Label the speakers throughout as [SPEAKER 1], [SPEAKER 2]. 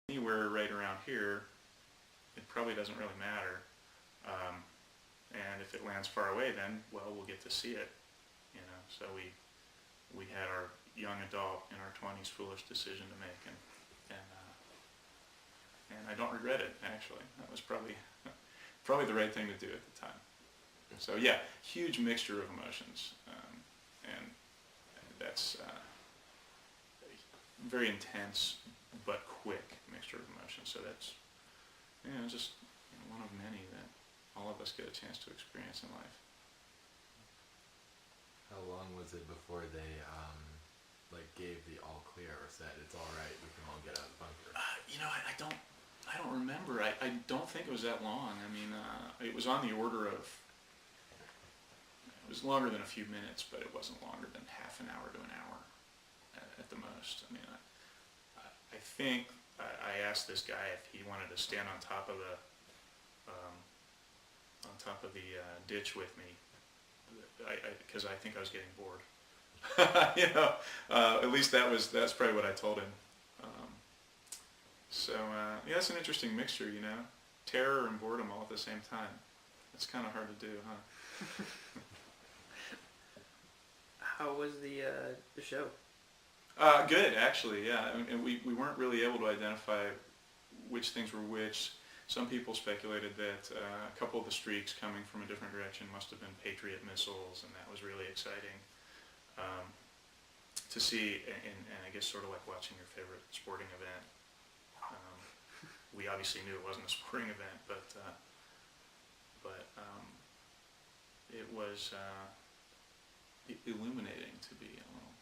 [SPEAKER 1] anywhere right around here, it probably doesn't really matter. And if it lands far away, then, well, we'll get to see it, you know. So we had our young adult in our 20s foolish decision to make, and I don't regret it, actually. That was probably the right thing to do at the time. So yeah, huge mixture of emotions, and that's very intense but quick mixture of emotions. So that's, you know, just one of many that all of us get a chance to experience in life.
[SPEAKER 2] How long was it before they gave the all clear or said it's all right, we can all get out of the bunker?
[SPEAKER 1] You know, I don't remember. I don't think it was that long. I mean, it was on the order of, it was longer than a few minutes, but it wasn't longer than half an hour to an hour at the most. I mean, I think I asked this guy if he wanted to stand on top of the ditch with me, because I think I was getting bored. You know, at least that's probably what I told him. Yeah, it's an interesting mixture, you know, terror and boredom all at the same time. It's kind of hard to do, huh?
[SPEAKER 3] How was the show?
[SPEAKER 1] Good, actually, yeah. And we weren't really able to identify which things were which. Some people speculated that a couple of the streaks coming from a different direction must have been Patriot missiles, and that was really exciting to see, and I guess sort of like watching your favorite sporting event. We obviously knew it wasn't a sporting event, but it was illuminating, to be a little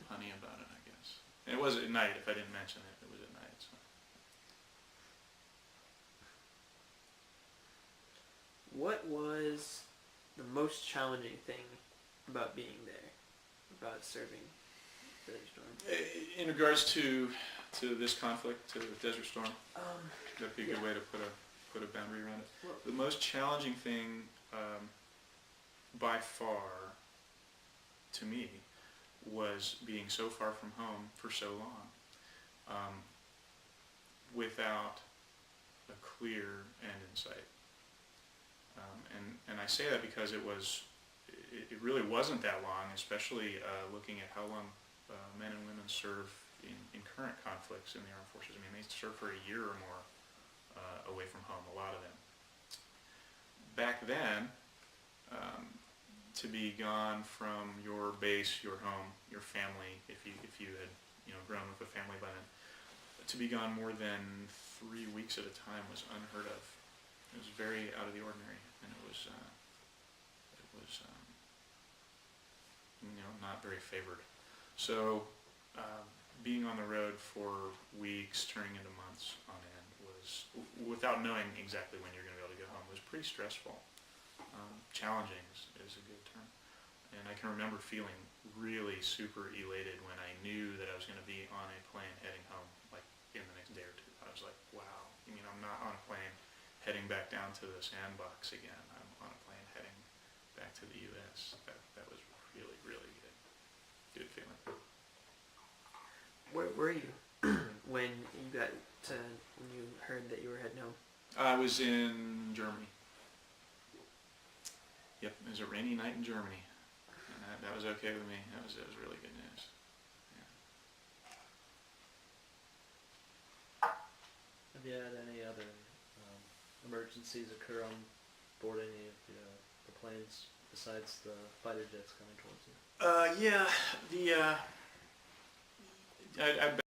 [SPEAKER 1] punny about it, I guess. And it was at night. If I didn't mention it, it was at night. So.
[SPEAKER 3] What was the most challenging thing about being there, about serving Desert Storm?
[SPEAKER 1] In regards to this conflict, to Desert Storm, that'd be a good way to put a boundary around it.
[SPEAKER 3] Well,
[SPEAKER 1] The most challenging thing, by far, to me, was being so far from home for so long, without a clear end in sight. And I say that because it really wasn't that long, especially looking at how long men and women serve in current conflicts in the armed forces. I mean, they serve for a year or more away from home, a lot of them. Back then, to be gone from your base, your home, your family, if you had grown with a family by then, to be gone more than 3 weeks at a time was unheard of. It was very out of the ordinary, and it was not very favored. So being on the road for weeks, turning into months on end, was, without knowing exactly when you're going to be able to go home, was pretty stressful. Challenging is a good term. And I can remember feeling really super elated when I knew that I was going to be on a plane heading home, like in the next day or two. I was like, wow, you mean I'm not on a plane heading back down to the sandbox again. I'm on a plane heading back to the U.S. That was really, really good. Good feeling.
[SPEAKER 3] where were you when you heard that you were heading home?
[SPEAKER 1] I was in Germany. Yep, it was a rainy night in Germany, and that was okay with me. That was really good news. Yeah.
[SPEAKER 4] Have you had any other emergencies occur on board any of the planes besides the fighter jets coming towards you?
[SPEAKER 1] Yeah, I've